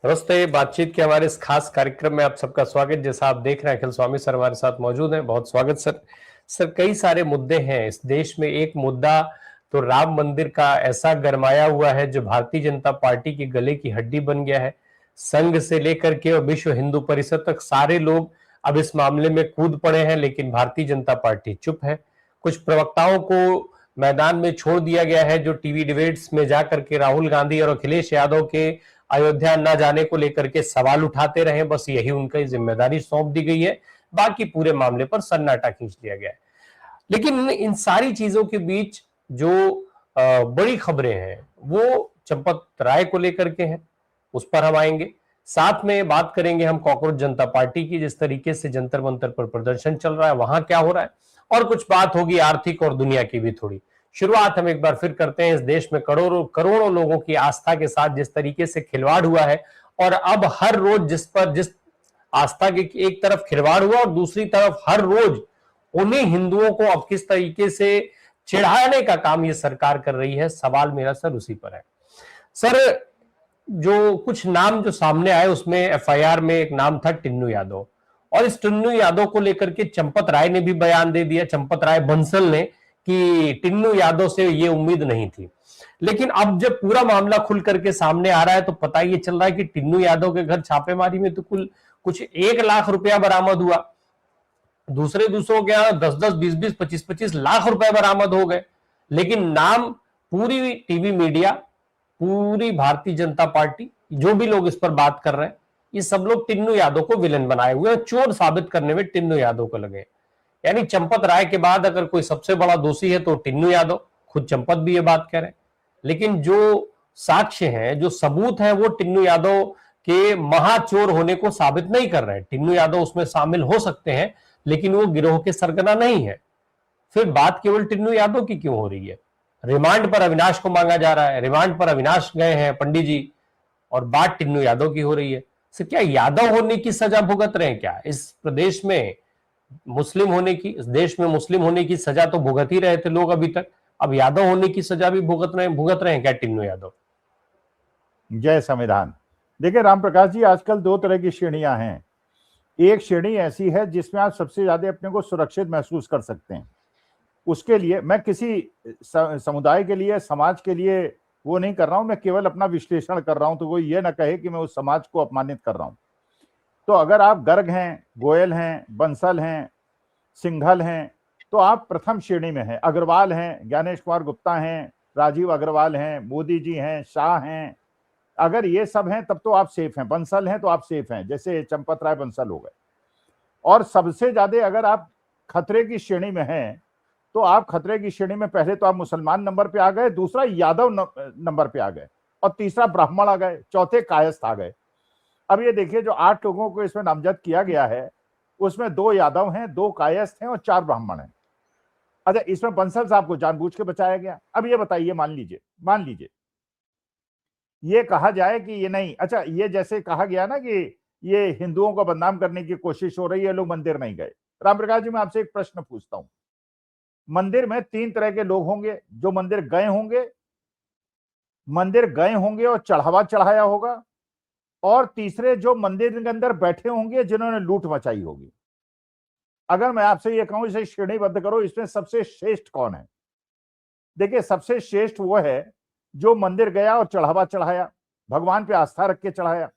नमस्ते। बातचीत के हमारे इस खास कार्यक्रम में आप सबका स्वागत। जैसा आप देख रहे हैं, अखिल स्वामी सर हमारे साथ मौजूद हैं। बहुत स्वागत सर। सर, कई सारे मुद्दे हैं इस देश में। एक मुद्दा तो राम मंदिर का ऐसा गरमाया हुआ है जो भारतीय जनता पार्टी के गले की हड्डी बन गया है। संघ से लेकर के और विश्व हिंदू परिषद तक सारे लोग अब इस मामले में कूद पड़े हैं, लेकिन भारतीय जनता पार्टी चुप है। कुछ प्रवक्ताओं को मैदान में छोड़ दिया गया है जो टीवी डिबेट्स में जाकर के राहुल गांधी और अखिलेश यादव के अयोध्या न जाने को लेकर के सवाल उठाते रहे। बस यही उनकी जिम्मेदारी सौंप दी गई है। बाकी पूरे मामले पर सन्नाटा खींच लिया गया है। लेकिन इन सारी चीजों के बीच जो बड़ी खबरें हैं वो चंपत राय को लेकर के हैं, उस पर हम आएंगे। साथ में बात करेंगे हम कॉकरोच जनता पार्टी की, जिस तरीके से जंतर मंतर पर प्रदर्शन चल रहा है वहां क्या हो रहा है, और कुछ बात होगी आर्थिक और दुनिया की भी थोड़ी। शुरुआत हम एक बार फिर करते हैं। इस देश में करोड़ों करोड़ों लोगों की आस्था के साथ जिस तरीके से खिलवाड़ हुआ है, और अब हर रोज जिस आस्था की एक तरफ खिलवाड़ हुआ और दूसरी तरफ हर रोज उन्हीं हिंदुओं को अब किस तरीके से चिढ़ाने का काम ये सरकार कर रही है, सवाल मेरा सर उसी पर है। सर, जो कुछ नाम जो सामने आए उसमें एफआईआर में एक नाम था टिन्नू यादव, और इस टिन्नू यादव को लेकर के चंपत राय ने भी बयान दे दिया, चंपत राय बंसल ने, कि टिन्नू यादव से ये उम्मीद नहीं थी। लेकिन अब जब पूरा मामला खुल करके सामने आ रहा है तो पता ये चल रहा है कि टिन्नू यादव के घर छापेमारी में तो कुल कुछ 1 लाख रुपया बरामद हुआ। दूसरों के यहां 10-10, 20-20, 25-25 लाख रुपए बरामद हो गए। लेकिन नाम पूरी टीवी मीडिया, पूरी भारतीय जनता पार्टी, जो भी लोग इस पर बात कर रहे हैं, ये सब लोग टिन्नू यादव को विलन बनाए हुए हैं। चोर साबित करने में टिन्नू यादव को लगे। यानी चंपत राय के बाद अगर कोई सबसे बड़ा दोषी है तो टिन्नू यादव। खुद चंपत भी ये बात कह रहे हैं। लेकिन जो साक्ष्य हैं, जो सबूत हैं, वो टिन्नू यादव के महाचोर होने को साबित नहीं कर रहे हैं। टिन्नू यादव उसमें शामिल हो सकते हैं, लेकिन वो गिरोह के सरगना नहीं है। फिर बात केवल टिन्नू यादव की क्यों हो रही है? रिमांड पर अविनाश को मांगा जा रहा है, रिमांड पर अविनाश गए हैं पंडित जी, और बात टिन्नू यादव की हो रही है। सर, क्या यादव होने की सजा भुगत रहे हैं क्या? इस प्रदेश में मुस्लिम होने की, इस देश में मुस्लिम होने की सजा तो भुगत ही रहे थे लोग अभी तक, अब यादव होने की सजा भी भुगत रहे हैं क्या टिन्नू यादव? जय संविधान। देखिए राम प्रकाश जी, आजकल दो तरह की श्रेणियां हैं। एक श्रेणी ऐसी है जिसमें आप सबसे ज्यादा अपने को सुरक्षित महसूस कर सकते हैं। उसके लिए मैं किसी समुदाय के लिए, समाज के लिए वो नहीं कर रहा हूं, मैं केवल अपना विश्लेषण कर रहा हूं, तो वो ये ना कहे कि मैं उस समाज को अपमानित कर रहा हूं। तो अगर आप गर्ग हैं, गोयल हैं, बंसल हैं, सिंघल हैं, तो आप प्रथम श्रेणी में हैं। अग्रवाल हैं, ज्ञानेश कुमार गुप्ता हैं, राजीव अग्रवाल हैं, मोदी जी हैं, शाह हैं, अगर ये सब हैं तब तो आप सेफ हैं। बंसल हैं तो आप सेफ हैं, जैसे चंपत राय बंसल हो गए। और सबसे ज्यादा अगर आप खतरे की श्रेणी में हैं तो आप खतरे की श्रेणी में पहले तो आप मुसलमान नंबर पे आ गए, दूसरा यादव नंबर पे आ गए, और तीसरा ब्राह्मण आ गए, चौथे कायस्थ आ गए। अब ये देखिए, जो 8 लोगों को इसमें नामजद किया गया है उसमें 2 यादव हैं, 2 कायस्थ हैं और 4 ब्राह्मण हैं। अच्छा, इसमें बंसल साहब को जानबूझ के बचाया गया। अब ये बताइए, मान लीजिए ये कहा जाए कि ये नहीं, अच्छा ये जैसे कहा गया ना कि ये हिंदुओं को बदनाम करने की कोशिश हो रही है, लोग मंदिर नहीं गए। राम प्रकाश जी, मैं आपसे एक प्रश्न पूछता हूं। मंदिर में 3 तरह के लोग होंगे, जो मंदिर गए होंगे और चढ़ावा चढ़ाया होगा, और तीसरे जो मंदिर के अंदर बैठे होंगे जिन्होंने लूट मचाई होगी। अगर मैं आपसे ये कहूं इसे श्रेणीबद्ध करो, इसमें सबसे श्रेष्ठ कौन है? देखिए, सबसे श्रेष्ठ वो है जो मंदिर गया और चढ़ावा चढ़ाया, भगवान पे आस्था रख के चढ़ाया।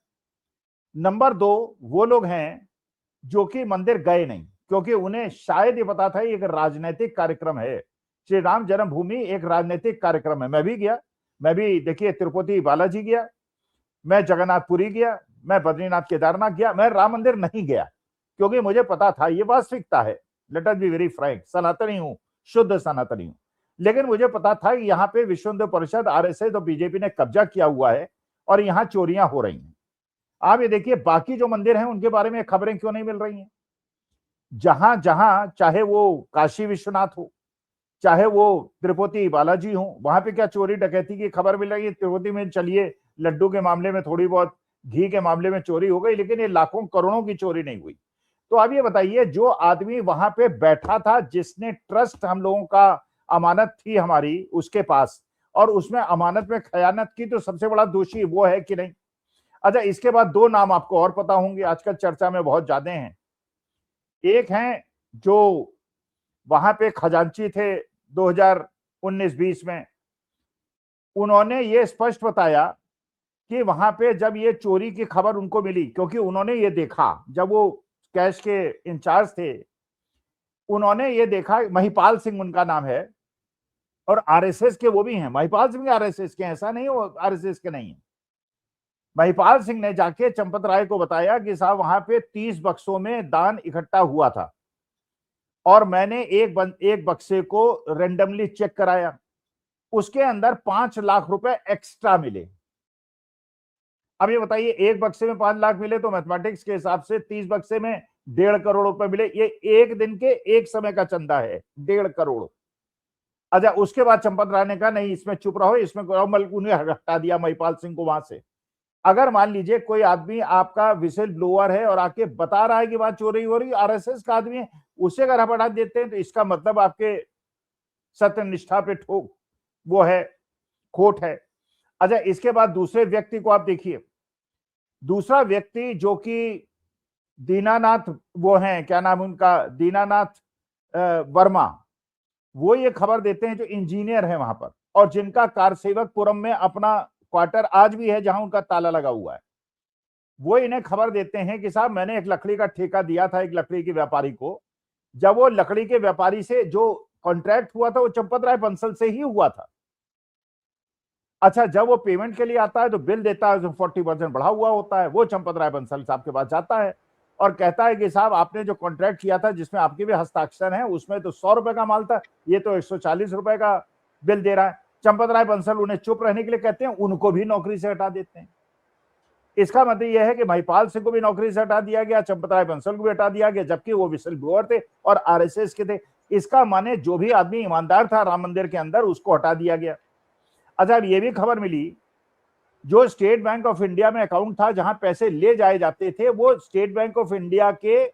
नंबर 2 वो लोग हैं जो कि मंदिर गए नहीं, क्योंकि उन्हें शायद ये पता था ये एक राजनीतिक कार्यक्रम है। श्री राम जन्मभूमि एक राजनीतिक कार्यक्रम है। मैं भी गया, मैं भी देखिए तिरुपति बालाजी गया, मैं जगन्नाथपुरी गया, मैं बद्रीनाथ केदारनाथ गया, मैं राम मंदिर नहीं गया, क्योंकि मुझे पता था, ये वास्तविकता है, let us be very Frank, सनातनी हूं, शुद्ध सनातनी हूं। लेकिन मुझे पता था कि यहाँ पे विश्व हिंदू परिषद, आरएसएस और बीजेपी ने कब्जा किया हुआ है और यहाँ चोरियां हो रही हैं। आप ये देखिए, बाकी जो मंदिर हैं उनके बारे में खबरें क्यों नहीं मिल रही हैं? जहां जहां, चाहे वो काशी विश्वनाथ हो, चाहे वो तिरुपति बालाजी हो, वहां पे क्या चोरी डकैती की खबर मिल रही है? तिरुपति में चलिए, लड्डू के मामले में थोड़ी बहुत, घी के मामले में चोरी हो गई, लेकिन ये लाखों करोड़ों की चोरी नहीं हुई। तो आप ये बताइए, जो आदमी वहां पे बैठा था, जिसने ट्रस्ट हम लोगों का अमानत थी हमारी उसके पास, और उसमें अमानत में खयानत की, तो सबसे बड़ा दोषी वो है कि नहीं? अच्छा, इसके बाद दो नाम आपको और पता होंगे, आजकल चर्चा में बहुत ज्यादा हैं। एक हैं जो वहां पे खजांची थे 2019-20 में, उन्होंने ये स्पष्ट बताया कि वहां पे जब ये चोरी की खबर उनको मिली, क्योंकि उन्होंने ये देखा, जब वो कैश के इंचार्ज थे, उन्होंने ये देखा, महिपाल सिंह उनका नाम है, और आरएसएस के वो भी हैं, महिपाल सिंह आरएसएस के, ऐसा नहीं वो आरएसएस के नहीं है। महिपाल सिंह ने जाके चंपत राय को बताया कि साहब वहां पे 30 बक्सों में दान इकट्ठा हुआ था, और मैंने एक बक्से को रेंडमली चेक कराया, उसके अंदर 5 लाख रुपए एक्स्ट्रा मिले। अब ये बताइए, एक बक्से में 5 लाख मिले तो मैथमेटिक्स के हिसाब से 30 बक्से में 1.5 करोड़ रुपए मिले। ये एक दिन के एक समय का चंदा है, 1.5 करोड़। अच्छा, उसके बाद चंपत राय ने कहा नहीं, इसमें चुप रहो, इसमें उन्हें हटा दिया महिपाल सिंह को वहां से। अगर मान लीजिए कोई आदमी आपका विसिल ब्लोअर है और आके बता रहा है कि बात चोरी हो रही, आरएसएस का आदमी है, उसे अगर आप हटा देते हैं तो इसका मतलब आपके सत्यनिष्ठा पे ठोक वो है, खोट है। अच्छा, इसके बाद दूसरे व्यक्ति को आप देखिए, दूसरा व्यक्ति जो कि दीनानाथ, वो हैं, क्या नाम उनका, दीनानाथ वर्मा, वो ये खबर देते हैं जो इंजीनियर है वहां पर, और जिनका कारसेवकपुरम में अपना क्वार्टर आज भी है जहां उनका ताला लगा हुआ है। वो इन्हें खबर देते हैं कि साहब मैंने एक लकड़ी का ठेका दिया था एक लकड़ी के व्यापारी को, जब वो लकड़ी के व्यापारी से जो कॉन्ट्रैक्ट हुआ था वो चंपत राय बंसल से ही हुआ था। अच्छा, जब वो पेमेंट के लिए आता है तो बिल देता है, 40% बढ़ा हुआ होता है, वो चंपत राय बंसल साहब के पास जाता है और कहता है कि साहब आपने जो कॉन्ट्रैक्ट किया था जिसमें आपके भी हस्ताक्षर हैं, उसमें तो 100 रुपए का माल था, ये तो 140 रुपए का बिल दे रहा है। चंपत राय बंसल उन्हें चुप रहने के लिए कहते हैं, उनको भी नौकरी से हटा देते हैं। इसका मतलब यह है कि महिपाल सिंह को भी नौकरी से हटा दिया गया, चंपत राय बंसल को भी हटा दिया गया, जबकि वो विसिल ब्लोअर थे और आरएसएस के थे। इसका माने जो भी आदमी ईमानदार था राम मंदिर के अंदर, उसको हटा दिया गया। अच्छा, ये भी खबर मिली, जो स्टेट बैंक ऑफ इंडिया में अकाउंट था जहां पैसे ले जाए जाते थे, वो स्टेट बैंक ऑफ इंडिया के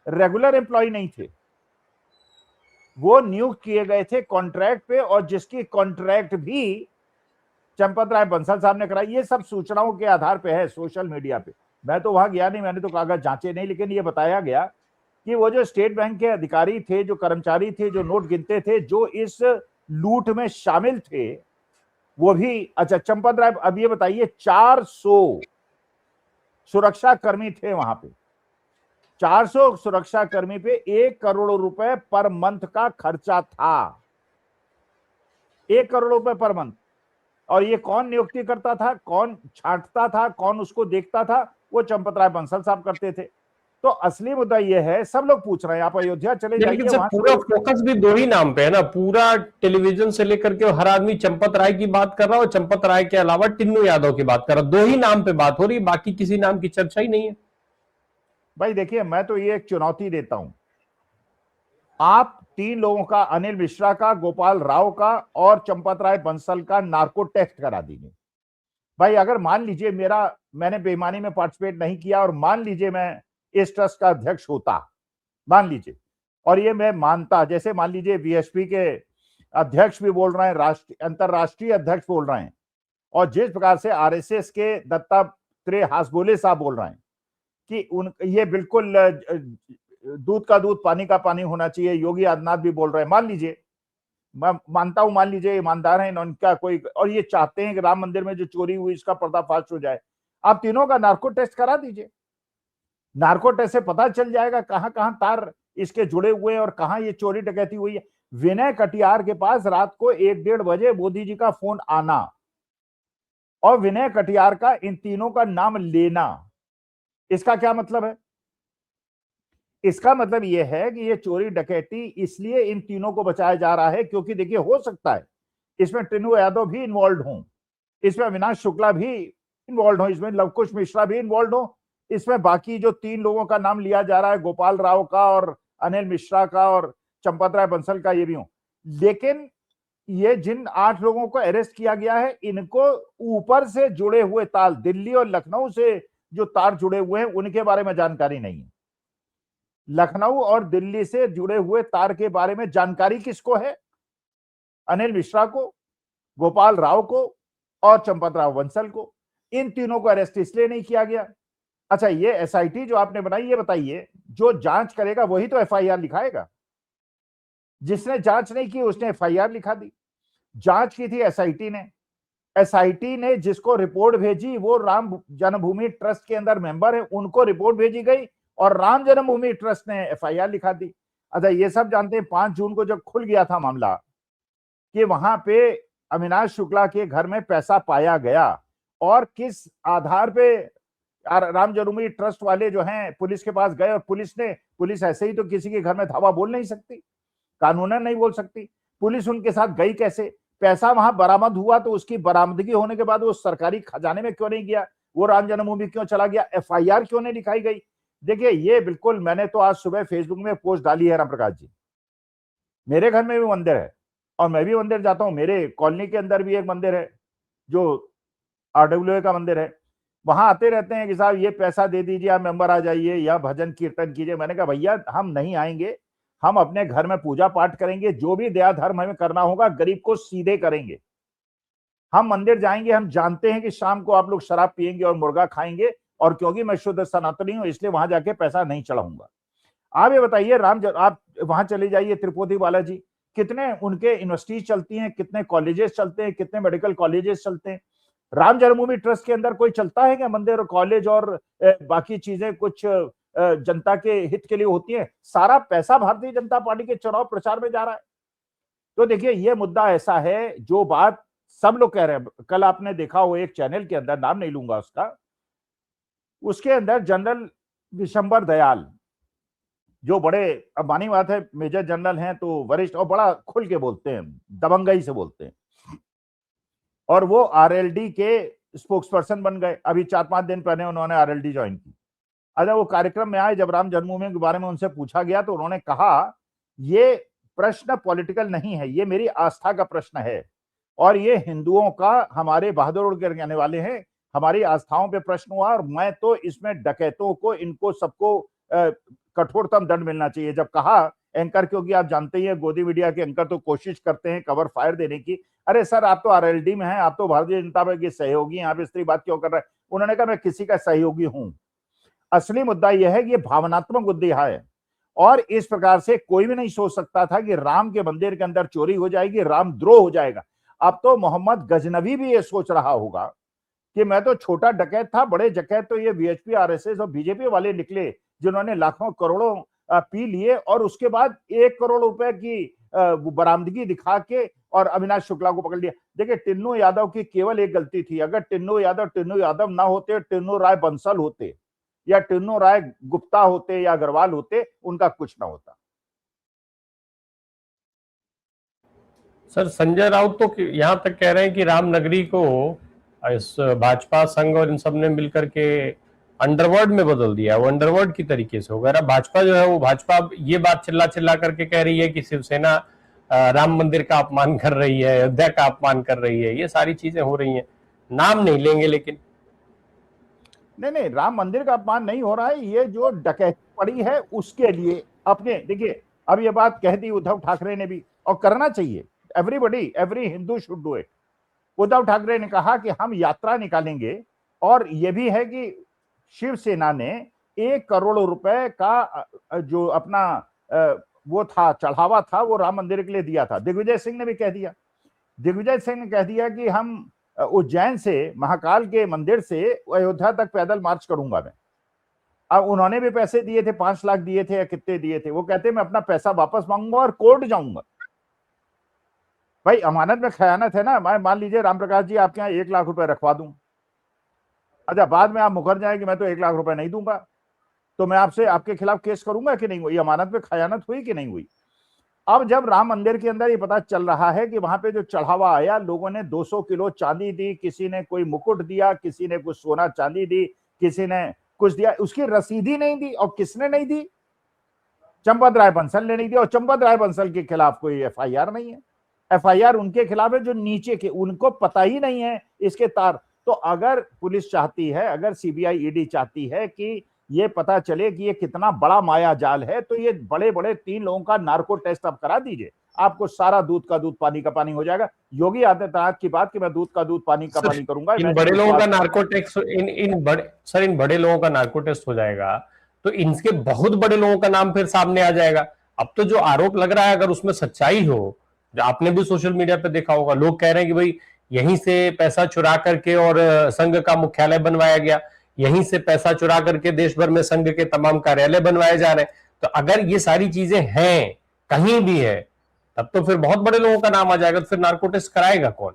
रेगुलर एम्प्लॉय नहीं थे, वो नियुक्त किए गए थे कॉन्ट्रैक्ट पे, और जिसकी कॉन्ट्रैक्ट भी चंपत राय बंसल साहब ने कराई। ये सब सूचनाओं के आधार पे है, सोशल मीडिया पे। मैं तो वहां गया नहीं, मैंने तो कागज जांचे नहीं, लेकिन ये बताया गया कि वो जो स्टेट बैंक के अधिकारी थे, जो कर्मचारी थे, जो नोट गिनते थे, जो इस लूट में शामिल थे, वो भी। अच्छा, चंपत राय, अब ये बताइए, 400 सुरक्षा कर्मी थे वहां पे, 400 सुरक्षा कर्मी पे 1 करोड़ रुपए पर मंथ का खर्चा था, 1 करोड़ रुपए पर मंथ। और ये कौन नियुक्ति करता था, कौन छांटता था, कौन उसको देखता था, वो चंपत राय बंसल साहब करते थे। तो असली मुद्दा ये है, सब लोग पूछ रहे हैं, आप अयोध्या चले जाइए, लेकिन सर पूरा फोकस भी दो ही नाम पे है ना, पूरा टेलीविजन से लेकर के हर आदमी चंपत राय की बात कर रहा है, और चंपत राय के अलावा टिन्नू यादव की बात कर रहा है, दो ही नाम पे बात हो रही है, बाकी किसी नाम की चर्चा ही नहीं है। भाई देखिए, मैं तो ये एक चुनौती देता हूं, आप 3 लोगों का, अनिल मिश्रा का, गोपाल राव का और चंपत राय बंसल का नार्को टेस्ट करा दीजिए। भाई अगर मान लीजिए मैंने बेईमानी में पार्टिसिपेट नहीं किया, और मान लीजिए मैं इस ट्रस्ट का अध्यक्ष होता, मान लीजिए, और ये मैं मानता, जैसे मान लीजिए वीएसपी के अध्यक्ष भी बोल रहे हैं, अंतरराष्ट्रीय अध्यक्ष बोल रहे हैं, और जिस प्रकार से आरएसएस के दत्तात्रेय हासबोले साहब बोल रहे हैं कि ये बिल्कुल दूध का दूध पानी का पानी होना चाहिए, योगी आदित्यनाथ भी बोल रहे हैं, मान लीजिए, मैं मानता हूं, मान लीजिए ईमानदार हैं, उनका कोई, और ये चाहते हैं कि राम मंदिर में जो चोरी हुई इसका पर्दाफाश हो जाए, आप तीनों का नार्को टेस्ट करा दीजिए। नार्को टेस्ट से पता चल जाएगा कहां कहां तार इसके जुड़े हुए हैं और कहां ये चोरी डकैती हुई है। विनय कटियार के पास रात को 1-1:30 बजे मोदी जी का फोन आना, और विनय कटियार का इन तीनों का नाम लेना, इसका क्या मतलब है? इसका मतलब यह है कि ये चोरी डकैती इसलिए इन तीनों को बचाया जा रहा है क्योंकि देखिए, हो सकता है इसमें टिन्नू यादव भी इन्वॉल्व हों, इसमें अविनाश शुक्ला भी इन्वॉल्व हो, इसमें लवकुश मिश्रा भी इन्वॉल्व हो, इसमें बाकी जो 3 लोगों का नाम लिया जा रहा है, गोपाल राव का और अनिल मिश्रा का और चंपत राय बंसल का, ये भी हो। लेकिन ये जिन 8 लोगों को अरेस्ट किया गया है, इनको ऊपर से जुड़े हुए तार, दिल्ली और लखनऊ से जो तार जुड़े हुए हैं, उनके बारे में जानकारी नहीं है। लखनऊ और दिल्ली से जुड़े हुए तार के बारे में जानकारी किसको है? अनिल मिश्रा को, गोपाल राव को और चंपत राव बंसल को। इन तीनों को अरेस्ट इसलिए नहीं किया गया। अच्छा, ये एसआईटी जो आपने बनाई, ये बताइए, जो जांच करेगा वही तो एफआईआर लिखाएगा। जिसने जांच नहीं की उसने एफआईआर लिखा दी। जांच की थी एसआईटी ने। एसआईटी ने जिसको रिपोर्ट भेजी वो राम जन्मभूमि ट्रस्ट के अंदर मेंबर है, उनको रिपोर्ट भेजी गई और राम जन्मभूमि ट्रस्ट ने एफआईआर लिखा दी। अच्छा, ये सब जानते हैं 5 जून को जब खुल गया था मामला कि वहां पे अविनाश शुक्ला के घर में पैसा पाया गया और किस आधार पे राम जन्मभूमि ट्रस्ट वाले जो हैं पुलिस के पास गए, और पुलिस ऐसे ही तो किसी के घर में धावा बोल नहीं सकती, कानूनन नहीं बोल सकती। पुलिस उनके साथ गई कैसे? पैसा वहां बरामद हुआ तो उसकी बरामदगी होने के बाद वो सरकारी खजाने में क्यों नहीं गया? वो राम जन्मभूमि क्यों चला गया? एफआईआर क्यों नहीं लिखाई गई? देखिए, ये बिल्कुल, मैंने तो आज सुबह फेसबुक में पोस्ट डाली है राम प्रकाश जी। मेरे घर में भी मंदिर है और मैं भी मंदिर जाता हूं। मेरे कॉलोनी के अंदर भी एक मंदिर है जो आरडब्ल्यूए का मंदिर है। वहां आते रहते हैं कि साहब ये पैसा दे दीजिए, आप मेंबर आ जाइए या भजन कीर्तन कीजिए। मैंने कहा भैया हम नहीं आएंगे, हम अपने घर में पूजा पाठ करेंगे, जो भी दया धर्म हमें करना होगा गरीब को सीधे करेंगे। हम मंदिर जाएंगे, हम जानते हैं कि शाम को आप लोग शराब पिएंगे और मुर्गा खाएंगे, और क्योंकि मैं शुद्ध सनातनी हूं इसलिए वहां जाके पैसा नहीं चढ़ाऊंगा। आप ये बताइए, आप वहां चले जाइए तिरुपति बालाजी, कितने उनके यूनिवर्सिटी चलती हैं, कितने कॉलेजेस चलते हैं, कितने मेडिकल कॉलेजेस चलते हैं। राम जन्मभूमि ट्रस्ट के अंदर कोई चलता है क्या? मंदिर, कॉलेज और बाकी चीजें कुछ जनता के हित के लिए होती है? सारा पैसा भारतीय जनता पार्टी के चुनाव प्रचार में जा रहा है। तो देखिए, ये मुद्दा ऐसा है, जो बात सब लोग कह रहे हैं। कल आपने देखा हो एक चैनल के अंदर, नाम नहीं लूंगा उसका, उसके अंदर जनरल विशंबर दयाल, जो बड़े, अब मानी बात है मेजर जनरल हैं तो वरिष्ठ, और बड़ा खुल के बोलते हैं, दबंगई से बोलते हैं, और वो आरएलडी के स्पोक्सपर्सन बन गए। अभी 4-5 दिन पहले उन्होंने आरएलडी ज्वाइन की। अच्छा, वो कार्यक्रम में आए, जब राम जन्मभूमि के बारे में उनसे पूछा गया तो उन्होंने कहा ये प्रश्न पॉलिटिकल नहीं है, ये मेरी आस्था का प्रश्न है, और ये हिंदुओं का, हमारे बहादुर के रहने वाले हैं, हमारी आस्थाओं पे प्रश्न हुआ, और मैं तो इसमें डकैतों को, इनको सबको कठोरतम दंड मिलना चाहिए। जब कहा एंकर, क्योंकि आप जानते ही हैं गोदी मीडिया के एंकर तो कोशिश करते हैं कवर फायर देने की, अरे सर आप तो आरएलडी में हैं, आप तो भारतीय जनता पार्टी के सहयोगी हैं, आप इस तरह बात क्यों कर रहे हैं? उन्होंने कहा मैं किसी का सहयोगी हूं। असली मुद्दा यह है कि ये भावनात्मक मुद्दा है, और इस प्रकार से कोई भी नहीं सोच सकता था कि राम के मंदिर के अंदर चोरी हो जाएगी, राम द्रोह हो जाएगा। अब तो मोहम्मद गजनवी भी ये सोच रहा होगा कि मैं तो छोटा डकैत था, बड़े डकैत तो ये वीएचपी, आरएसएस और बीजेपी वाले निकले, जिन्होंने लाखों करोड़ों पी लिए, और उसके बाद 1 करोड़ रुपए की बरामदगी दिखा के और अविनाश शुक्ला को पकड़ लिया। देखिए, टिन्नू यादव की केवल एक गलती थी, अगर टिन्नू यादव ना होते, टिन्नू राय बंसल होते या टिन्नू राय गुप्ता होते या अग्रवाल होते, उनका कुछ ना होता। सर, संजय राउत तो यहां तक कह रहे हैं कि रामनगरी को इस भाजपा संघ और इन सब ने मिलकर के अंडरवर्ल्ड में बदल दिया, वो अंडरवर्ल्ड की तरीके से होगा। भाजपा जो है वो, भाजपा ये बात चिल्ला करके कह रही है कि शिवसेना राम मंदिर का अपमान कर रही है, अयोध्या का अपमान कर रही है, ये सारी चीजें हो रही हैं। नाम नहीं लेंगे, लेकिन नहीं, राम मंदिर का अपमान नहीं हो रहा है, ये जो डकैती पड़ी है उसके लिए अपने, देखिए अब ये बात कह दी उद्धव ठाकरे ने भी, और करना चाहिए, every Hindu should do it. Uddhav Thackeray ने कहा कि हम यात्रा निकालेंगे, और ये भी है कि शिवसेना ने 1 करोड़ रुपए का जो अपना वो था, चढ़ावा था, वो राम मंदिर के लिए दिया था। दिग्विजय सिंह ने भी कह दिया, दिग्विजय सिंह ने कह दिया कि हम उज्जैन से, महाकाल के मंदिर से अयोध्या तक पैदल मार्च करूंगा मैं। अब उन्होंने भी पैसे दिए थे, 5 लाख दिए थे या कितने दिए थे, वो कहते मैं अपना पैसा वापस मांगूंगा और कोर्ट जाऊंगा। भाई अमानत में खयानत है ना। मैं मान लीजिए राम प्रकाश जी आपके यहाँ 1 लाख रुपए रखवा दूं, अच्छा बाद में आप मुकर जाए कि मैं तो 1 लाख रुपए नहीं दूंगा, तो मैं आपसे, आपके खिलाफ केस करूंगा कि नहीं? हुई अमानत में खयानत हुई कि नहीं हुई? अब जब राम मंदिर के अंदर ये पता चल रहा है कि वहां पे जो चढ़ावा आया, लोगों ने 200 किलो चांदी दी, किसी ने कोई मुकुट दिया, किसी ने कुछ सोना चांदी दी, किसी ने कुछ दिया, उसकी रसीद ही नहीं दी। और किसने नहीं दी? चंपत राय बंसल ने नहीं दी, और चंपत राय बंसल के खिलाफ कोई एफआईआर नहीं है। एफआईआर उनके खिलाफ है जो नीचे के, उनको पता ही नहीं है इसके तार। तो अगर पुलिस चाहती है, अगर सीबीआई ईडी चाहती है कि ये पता चले कि ये कितना बड़ा माया जाल है, तो ये बड़े बड़े 3 लोगों का नार्को टेस्ट अब करा दीजिए। आपको सारा दूध का दूध पानी का पानी हो जाएगा। योगी आदित्यनाथ की बात कि मैं दूध का दूध पानी का पानी करूंगा, इन बड़े लोगों का नार्को टेस्ट, इन बड़े लोगों का नार्को टेस्ट हो जाएगा तो इनके बहुत बड़े लोगों का नाम फिर सामने आ जाएगा। अब तो जो आरोप लग रहा है अगर उसमें सच्चाई हो, जो आपने भी सोशल मीडिया पे देखा होगा, लोग कह रहे हैं कि भाई यहीं से पैसा चुरा करके और संघ का मुख्यालय बनवाया गया, यहीं से पैसा चुरा करके देश भर में संघ के तमाम कार्यालय बनवाए जा रहे हैं। तो अगर ये सारी चीजें हैं, कहीं भी है, तब तो फिर बहुत बड़े लोगों का नाम आ जाएगा। तो फिर नार्को टेस्ट कराएगा कौन?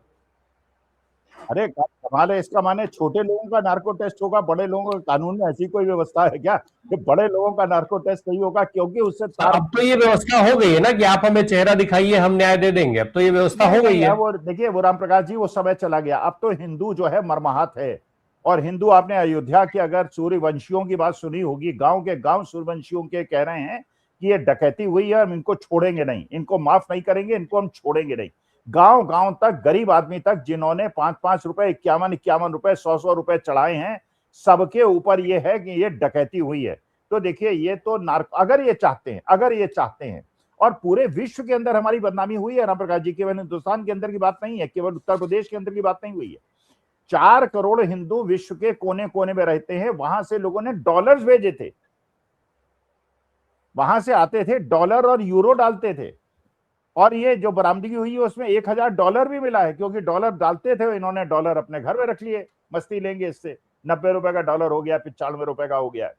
अरे कमाल है, इसका माने छोटे लोगों का नार्को टेस्ट होगा, बड़े लोगों का कानून में ऐसी कोई व्यवस्था है क्या कि बड़े लोगों का नार्को टेस्ट नहीं होगा? क्योंकि उससे अब तो ये व्यवस्था हो गई है ना कि आप हमें चेहरा दिखाइए, हम न्याय दे देंगे। अब तो ये व्यवस्था हो गई है। वो देखिए, वो राम प्रकाश जी, वो समय चला गया। अब तो हिंदू जो है मर्माहत है। और हिंदू, आपने अयोध्या की अगर सूर्यवंशियों की बात सुनी होगी, गांव के गांव सूर्यवंशियों के कह रहे हैं कि ये डकैती हुई है, हम इनको छोड़ेंगे नहीं, इनको माफ नहीं करेंगे, इनको हम छोड़ेंगे नहीं। गांव गांव तक, गरीब आदमी तक, जिन्होंने 5-5 रुपए, 51-51 रुपए, 100-100 रुपए चढ़ाए हैं, सबके ऊपर ये है कि ये डकैती हुई है। तो देखिए, ये तो अगर ये चाहते हैं और पूरे विश्व के अंदर हमारी बदनामी हुई है राम प्रकाश जी, केवल हिंदुस्तान के अंदर की बात नहीं है, केवल उत्तर प्रदेश के अंदर की बात नहीं हुई है। 4 करोड़ हिंदू विश्व के कोने कोने में रहते हैं, वहां से लोगों ने डॉलर्स भेजे थे, वहां से आते थे, डॉलर और यूरो डालते थे। और ये जो बरामदगी हुई है उसमें $1000 भी मिला है, क्योंकि डॉलर डालते थे, इन्होंने डॉलर अपने घर में रख लिए, मस्ती लेंगे इससे। 90 रुपए का डॉलर हो गया, 95 रुपए का हो गया।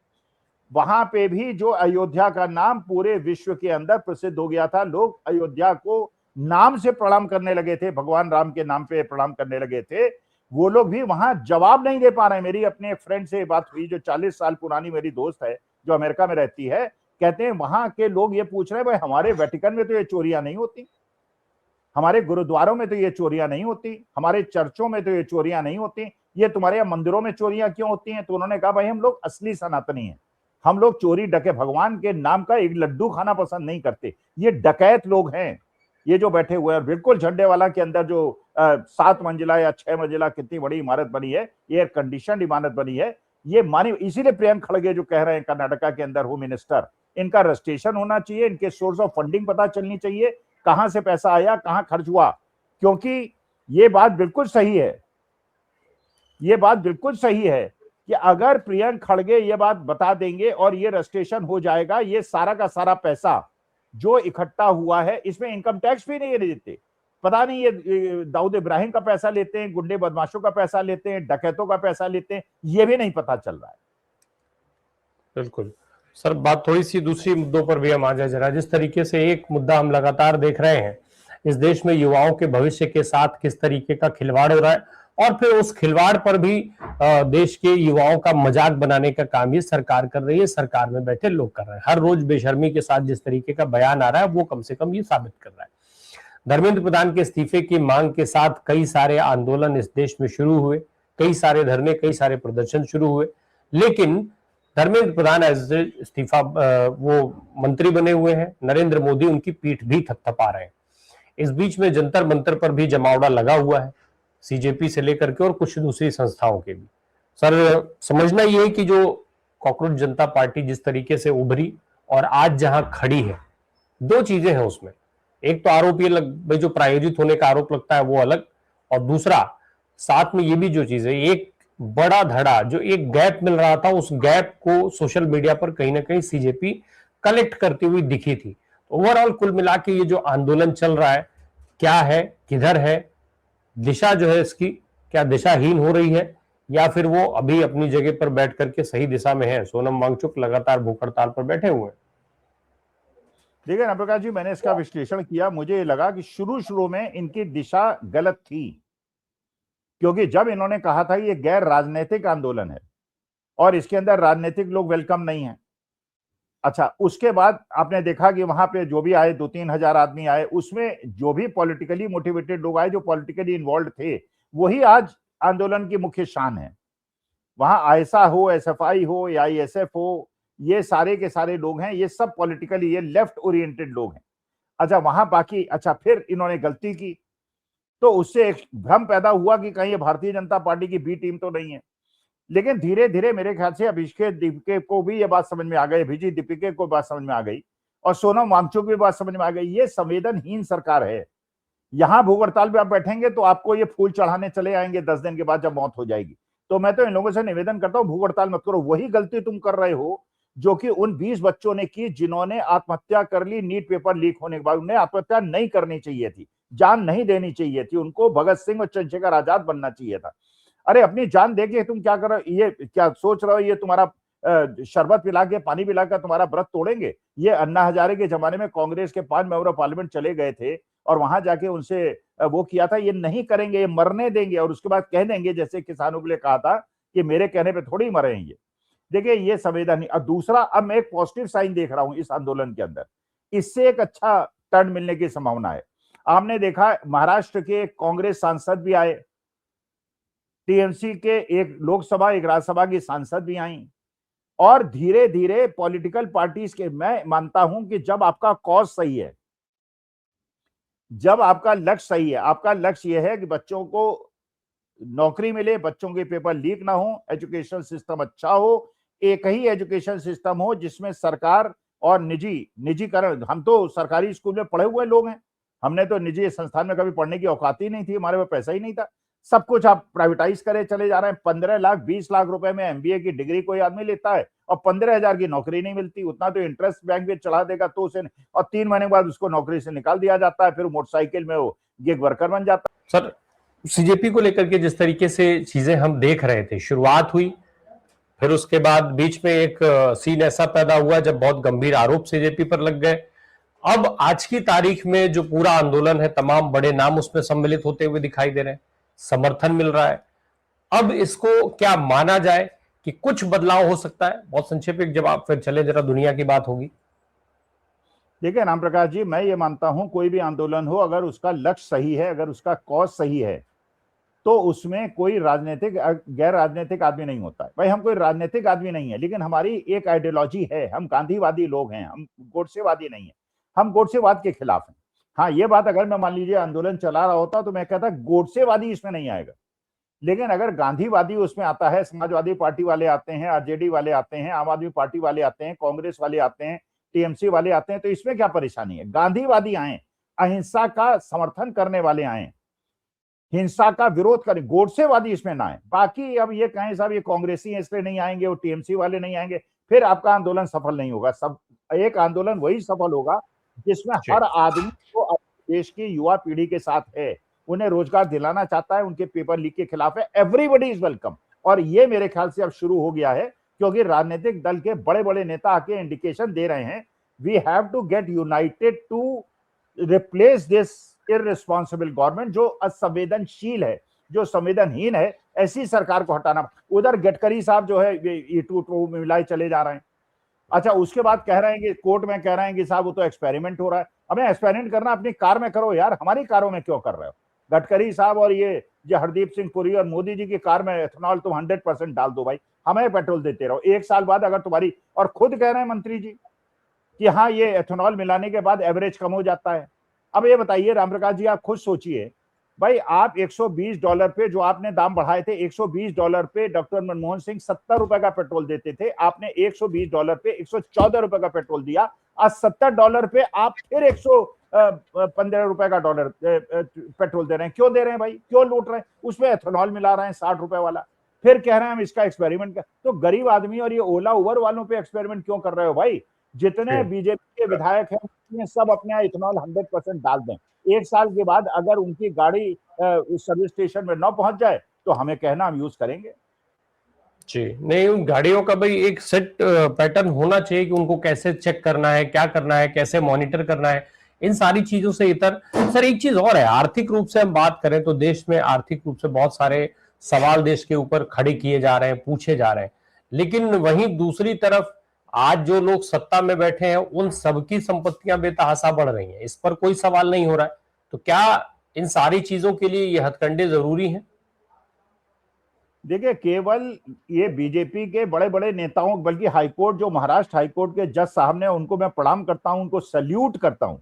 वहां पे भी जो अयोध्या का नाम पूरे विश्व के अंदर प्रसिद्ध हो गया था, लोग अयोध्या को नाम से प्रणाम करने लगे थे, भगवान राम के नाम पे प्रणाम करने लगे थे। वो लोग भी वहां जवाब नहीं दे पा रहे हैं। मेरी अपने एक फ्रेंड से बात हुई, जो 40 साल पुरानी मेरी दोस्त है, जो अमेरिका में रहती है। कहते हैं वहां के लोग ये पूछ रहे हैं, भाई हमारे वेटिकन में तो ये चोरियां नहीं होती, हमारे गुरुद्वारों में तो ये चोरियां नहीं होती, हमारे चर्चों में तो ये चोरियां नहीं होती, ये तुम्हारे यहाँ मंदिरों में चोरियां क्यों होती हैं? तो उन्होंने कहा, भाई हम लोग असली सनातनी हैं, हम लोग चोरी डके भगवान के नाम का एक लड्डू खाना पसंद नहीं करते। ये डकैत लोग हैं, ये जो बैठे हुए हैं। बिल्कुल झंडेवाला के अंदर जो 7 मंजिला या 6 मंजिला कितनी बड़ी इमारत बनी है, एयर कंडीशन इमारत बनी है, ये मानी। इसीलिए प्रियंक खड़गे जो कह रहे हैं कर्नाटका के अंदर होम मिनिस्टर, इनका रजिस्ट्रेशन होना चाहिए, इनके सोर्स ऑफ फंडिंग पता चलनी चाहिए, कहां से पैसा आया, कहां खर्च हुआ। क्योंकि ये बात बिल्कुल सही है, ये बात बिल्कुल सही है कि अगर प्रियंक खड़गे ये बात बता देंगे और ये रजिस्ट्रेशन हो जाएगा, ये सारा का सारा पैसा जो इकट्ठा हुआ है, इसमें इनकम टैक्स भी नहीं देते। पता नहीं ये दाऊद इब्राहिम का पैसा लेते हैं, गुंडे बदमाशों का पैसा लेते हैं, डकैतों का पैसा लेते हैं, ये भी नहीं पता चल रहा है। बिल्कुल सर, बात थोड़ी सी दूसरी मुद्दों पर भी हम आ जाए जरा। जिस तरीके से एक मुद्दा हम लगातार देख रहे हैं, इस देश में युवाओं के भविष्य के साथ किस तरीके का खिलवाड़ हो रहा है, और फिर उस खिलवाड़ पर भी देश के युवाओं का मजाक बनाने का काम ये सरकार कर रही है, सरकार में बैठे लोग कर रहे हैं। हर रोज बेशर्मी के साथ जिस तरीके का बयान आ रहा है, वो कम से कम ये साबित कर रहा है। धर्मेंद्र प्रधान के इस्तीफे की मांग के साथ कई सारे आंदोलन इस देश में शुरू हुए, कई सारे धरने, कई सारे प्रदर्शन शुरू हुए, लेकिन धर्मेंद्र प्रधान एज इस्तीफा वो मंत्री बने हुए हैं, नरेंद्र मोदी उनकी पीठ भी थपथपा रहे हैं। इस बीच में जंतर मंतर पर भी जमावड़ा लगा हुआ है, सीजेपी से लेकर के और कुछ दूसरी संस्थाओं के भी। सर, समझना यह है कि जो कॉकरोच जनता पार्टी जिस तरीके से उभरी और आज जहां खड़ी है, दो चीजें हैं उसमें। एक तो आरोप ये भाई जो प्रायोजित होने का आरोप लगता है वो अलग, और दूसरा साथ में ये भी जो चीज है, एक बड़ा धड़ा जो एक गैप मिल रहा था, उस गैप को सोशल मीडिया पर कहीं ना कहीं सीजेपी कलेक्ट करती हुई दिखी थी। ओवरऑल कुल मिला के ये जो आंदोलन चल रहा है, क्या है, किधर है दिशा, जो है इसकी क्या दिशाहीन हो रही है, या फिर वो अभी अपनी जगह पर बैठ करके सही दिशा में है? सोनम वांगचुक लगातार भूख हड़ताल पर बैठे हुए हैं। देखिए ना प्रकाश जी, मैंने इसका विश्लेषण किया, मुझे लगा कि शुरू में इनकी दिशा गलत थी, क्योंकि जब इन्होंने कहा था ये गैर राजनीतिक आंदोलन है और इसके अंदर राजनीतिक लोग वेलकम नहीं है। अच्छा, उसके बाद आपने देखा कि वहां पे जो भी आए, 2-3 हजार आदमी आए, उसमें जो भी पॉलिटिकली मोटिवेटेड लोग आए, जो पॉलिटिकली इन्वॉल्व थे, वही आज आंदोलन की मुख्य शान है। वहां आईएसआ हो, एसएफआई हो या आईएसएफ हो, ये सारे के सारे लोग हैं, ये सब पॉलिटिकली, ये लेफ्ट ओरिएंटेड लोग हैं। अच्छा, वहां बाकी, अच्छा फिर इन्होंने गलती की तो उससे एक भ्रम पैदा हुआ कि कहीं ये भारतीय जनता पार्टी की बी टीम तो नहीं है। लेकिन धीरे धीरे मेरे ख्याल से अभिषेक दीपिके को भी ये बात समझ में आ गई, अभिजीत दीपिके को बात समझ में आ गई, और सोनम वांगचुक की बात समझ में आ गई। ये संवेदनहीन सरकार है। यहां भूख हड़ताल पे आप बैठेंगे तो आपको ये फूल चढ़ाने चले आएंगे 10 दिन के बाद जब मौत हो जाएगी। तो मैं तो इन लोगों से निवेदन करता हूं, भूख हड़ताल मत करो। वही गलती तुम कर रहे हो जो कि उन 20 बच्चों ने की जिन्होंने आत्महत्या कर ली नीट पेपर लीक होने के बाद। उन्हें आत्महत्या नहीं करनी चाहिए थी, जान नहीं देनी चाहिए थी, उनको भगत सिंह और चंद्रशेखर आजाद बनना चाहिए था। अरे अपनी जान देके तुम क्या कर रहे हो? ये क्या सोच रहे हो ये तुम्हारा शरबत पिला के पानी पिला कर तुम्हारा व्रत तोड़ेंगे? ये अन्ना हजारे के जमाने में कांग्रेस के 5 मेंबर ऑफ पार्लियामेंट चले गए थे और वहां जाके उनसे वो किया था। ये नहीं करेंगे, ये मरने देंगे और उसके बाद कह देंगे जैसे किसानों के लिए कहा था कि मेरे कहने पे थोड़ी मरे हैं ये। देखिए ये संवेदन नहीं। और दूसरा, अब मैं एक पॉजिटिव साइन देख रहा हूं इस आंदोलन के अंदर, इससे एक अच्छा टर्न मिलने की संभावना है। आपने देखा महाराष्ट्र के कांग्रेस सांसद भी आए, टीएमसी के एक लोकसभा एक राज्यसभा की सांसद भी आई, और धीरे धीरे पॉलिटिकल पार्टीज के, मैं मानता हूं कि जब आपका कॉज सही है, जब आपका लक्ष्य सही है, आपका लक्ष्य यह है कि बच्चों को नौकरी मिले, बच्चों के पेपर लीक ना हो, एजुकेशन सिस्टम अच्छा हो, एक ही एजुकेशन सिस्टम हो जिसमें सरकार और निजीकरण, हम तो सरकारी स्कूल में पढ़े हुए लोग हैं, हमने तो निजी संस्थान में कभी पढ़ने की औकात ही नहीं थी, हमारे पास पैसा ही नहीं था। सब कुछ आप प्राइवेटाइज करे चले जा रहे हैं। 15 लाख 20 लाख रुपए में एमबीए की डिग्री कोई आदमी लेता है और 15,000 की नौकरी नहीं मिलती। उतना तो इंटरेस्ट बैंक में चढ़ा देगा तो उसे, और 3 महीने बाद उसको नौकरी से निकाल दिया जाता है, फिर मोटरसाइकिल में वो गिग वर्कर बन जाता है। सर, सीजेपी को लेकर के जिस तरीके से चीजें हम देख रहे थे, शुरुआत हुई, फिर उसके बाद बीच में एक सीन ऐसा पैदा हुआ जब बहुत गंभीर आरोप सीजेपी पर लग गए। अब आज की तारीख में जो पूरा आंदोलन है, तमाम बड़े नाम उसमें सम्मिलित होते हुए दिखाई दे रहे हैं, समर्थन मिल रहा है। अब इसको क्या माना जाए कि कुछ बदलाव हो सकता है? बहुत संक्षेपित जवाब, फिर चले जरा दुनिया की बात होगी। देखिए राम प्रकाश जी, मैं ये मानता हूं कोई भी आंदोलन हो, अगर उसका लक्ष्य सही है, अगर उसका कॉज सही है, तो उसमें कोई राजनीतिक गैर राजनीतिक आदमी नहीं होता है। भाई हम कोई राजनीतिक आदमी नहीं है, लेकिन हमारी एक आइडियोलॉजी है, हम गांधीवादी लोग हैं, हम गोडसेवादी नहीं है, हम गोडसेवाद के खिलाफ हैं। हाँ, ये बात अगर मैं मान लीजिए आंदोलन चला रहा होता तो मैं कहता गोडसेवादी इसमें नहीं आएगा, लेकिन अगर गांधीवादी उसमें आता है, समाजवादी पार्टी वाले आते हैं, आरजेडी वाले आते हैं, आम आदमी पार्टी वाले आते हैं, कांग्रेस वाले आते हैं, टीएमसी वाले आते हैं, तो इसमें क्या परेशानी है? गांधीवादी आए, अहिंसा का समर्थन करने वाले आए, हिंसा का विरोध करें, गोडसेवादी इसमें ना आए। बाकी अब ये कहें साहब ये कांग्रेसी है इसलिए नहीं आएंगे, वो टीएमसी वाले नहीं आएंगे, फिर आपका आंदोलन सफल नहीं होगा। सब एक आंदोलन वही सफल होगा जिसमें हर आदमी को देश की युवा पीढ़ी के साथ है, उन्हें रोजगार दिलाना चाहता है, उनके पेपर लीक के खिलाफ है। Everybody is welcome. और ये मेरे ख्याल से अब शुरू हो गया है, क्योंकि राजनीतिक दल के बड़े बड़े नेता आके इंडिकेशन दे रहे हैं, we have to get united to replace this irresponsible government जो असंवेदनशील है, जो संवेदनहीन है। ऐसी सरकार को हटाना। उधर गडकरी साहब जो है ये टू मिलाए चले जा रहे हैं। अच्छा, उसके बाद कह रहे हैं कि कोर्ट में कह रहे हैं कि साहब वो तो एक्सपेरिमेंट हो रहा है। हमें एक्सपेरिमेंट करना अपनी कार में करो यार, हमारी कारों में क्यों कर रहे हो? गडकरी साहब और ये जो हरदीप सिंह पुरी और मोदी जी की कार में एथेनॉल तुम 100% डाल दो भाई, हमें पेट्रोल देते रहो। 1 साल बाद अगर तुम्हारी, और खुद कह रहे हैं मंत्री जी कि हाँ ये एथेनॉल मिलाने के बाद एवरेज कम हो जाता है। अब ये बताइए रामप्रकाश जी, आप खुद सोचिए भाई, आप $120 पे जो आपने दाम बढ़ाए थे, $120 पे डॉक्टर मनमोहन सिंह 70 रुपए का पेट्रोल देते थे, आपने $120 पे 114 रुपए का पेट्रोल दिया। आज $70 पे आप फिर 115 रुपए का डॉलर पेट्रोल दे रहे हैं। क्यों दे रहे हैं भाई? क्यों लूट रहे हैं? उसमें एथेनॉल मिला रहे हैं 60 रुपए वाला, फिर कह रहे हैं हम इसका एक्सपेरिमेंट कर। तो गरीब आदमी और ये ओला उबर वालों पे एक्सपेरिमेंट क्यों कर रहे हो भाई? जितने बीजेपी के विधायक हैं सब अपने इथेनॉल 100% डाल दें। 1 साल के बाद अगर उनकी गाड़ी सर्विस स्टेशन में न पहुंच जाए तो हमें कहना, हम यूज करेंगे। जी नहीं, उन गाड़ियों का भाई एक सेट पैटर्न होना चाहिए कि उनको कैसे चेक करना है, क्या करना है, कैसे मॉनिटर करना है, इन सारी चीजों से इतर। सर एक चीज और है, आर्थिक रूप से हम बात करें तो देश में आर्थिक रूप से बहुत सारे सवाल देश के ऊपर खड़े किए जा रहे हैं, पूछे जा रहे हैं, लेकिन वहीं दूसरी तरफ आज जो लोग सत्ता में बैठे हैं उन सबकी संपत्तियां बेतहाशा बढ़ रही हैं, इस पर कोई सवाल नहीं हो रहा है। तो क्या इन सारी चीजों के लिए ये हथकंडे जरूरी हैं? देखिए, केवल ये बीजेपी के बड़े बड़े नेताओं, बल्कि हाईकोर्ट, जो महाराष्ट्र हाईकोर्ट के जज साहब ने, उनको मैं प्रणाम करता हूं, उनको सल्यूट करता हूं।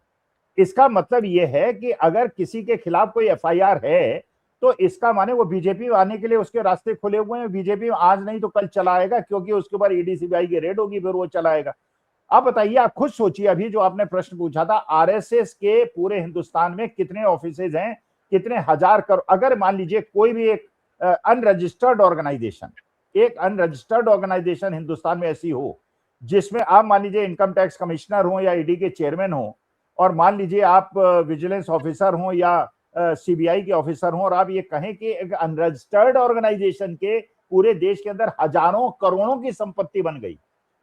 इसका मतलब ये है कि अगर किसी के खिलाफ कोई एफआईआर है तो इसका माने वो बीजेपी आने के लिए उसके रास्ते खुले हुए हैं। बीजेपी आज नहीं तो कल चलाएगा, क्योंकि उसके बाद ईडी सीबीआई की रेड होगी, फिर वो चलाएगा। अब बताइए, आप खुद सोचिए, अभी जो आपने प्रश्न पूछा था, आरएसएस के पूरे हिंदुस्तान में कितने ऑफिसेज हैं, कितने हजार करोड़। अगर मान लीजिए कोई भी एक अनरजिस्टर्ड ऑर्गेनाइजेशन हिंदुस्तान में ऐसी हो, जिसमें आप मान लीजिए इनकम टैक्स कमिश्नर हो या ईडी के चेयरमैन हो, और मान लीजिए आप विजिलेंस ऑफिसर हो या सीबीआई के ऑफिसर हो, और आप ये कहें कि एक अनरजिस्टर्ड ऑर्गेनाइजेशन के पूरे देश के अंदर हजारों करोड़ों की संपत्ति बन गई,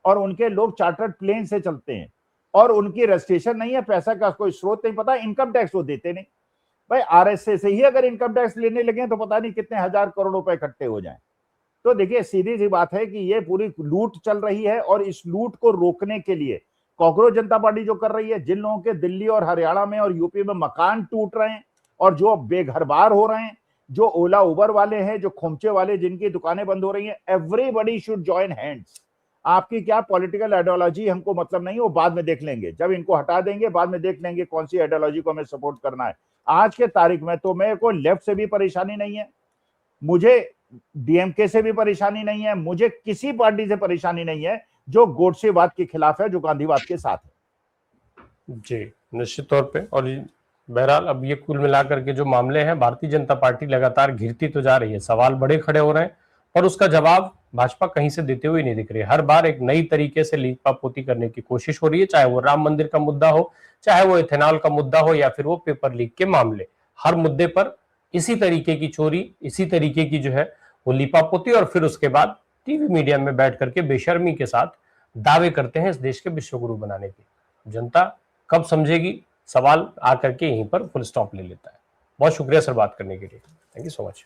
और उनके लोग चार्टर्ड प्लेन से चलते हैं, और उनकी रजिस्ट्रेशन नहीं है, पैसा का कोई स्रोत नहीं पता, इनकम टैक्स वो देते नहीं। भाई आरएसएस से ही अगर इनकम टैक्स लेने लगे तो पता नहीं कितने हजार करोड़ रुपए इकट्ठे हो जाएं। तो देखिए, सीधी सी बात है कि ये पूरी लूट चल रही है, और इस लूट को रोकने के लिए कॉकरोच जनता पार्टी जो कर रही है, जिन लोगों के दिल्ली और हरियाणा में और यूपी में मकान टूट रहे हैं और जो बेघरबार हो रहे हैं, जो ओला उबर वाले हैं, जो खोमचे वाले जिनकी दुकानें बंद हो रही हैं, एवरीबडी शुड जॉइन हैंड्स। आपकी क्या पॉलिटिकल आइडियोलॉजी हमको मतलब नहीं, वो बाद में देख लेंगे, जब इनको हटा देंगे बाद में देख लेंगे कौन सी आइडियोलॉजी को हमें सपोर्ट करना है। आज के तारीख में तो मेरे को लेफ्ट से भी परेशानी नहीं है, मुझे डीएमके से भी परेशानी नहीं है, मुझे किसी पार्टी से परेशानी नहीं है जो गोडसेवाद के खिलाफ है, जो गांधीवाद के साथ है। जी, निश्चित तौर पे। और बहरहाल अब ये कुल मिलाकर के जो मामले हैं, भारतीय जनता पार्टी लगातार घिरती तो जा रही है, सवाल बड़े खड़े हो रहे हैं, और उसका जवाब भाजपा कहीं से देते हुए नहीं दिख रही है। हर बार एक नई तरीके से लीपापोती करने की कोशिश हो रही है, चाहे वो राम मंदिर का मुद्दा हो, चाहे वो इथेनॉल का मुद्दा हो, या फिर वो पेपर लीक के मामले। हर मुद्दे पर इसी तरीके की चोरी, इसी तरीके की जो है वो लीपापोती, और फिर उसके बाद टीवी मीडिया में बैठ करके बेशर्मी के साथ दावे करते हैं इस देश के विश्वगुरु बनाने के। जनता कब समझेगी, सवाल आकर के यहीं पर फुल स्टॉप ले लेता है। बहुत शुक्रिया सर बात करने के लिए। Thank you so much.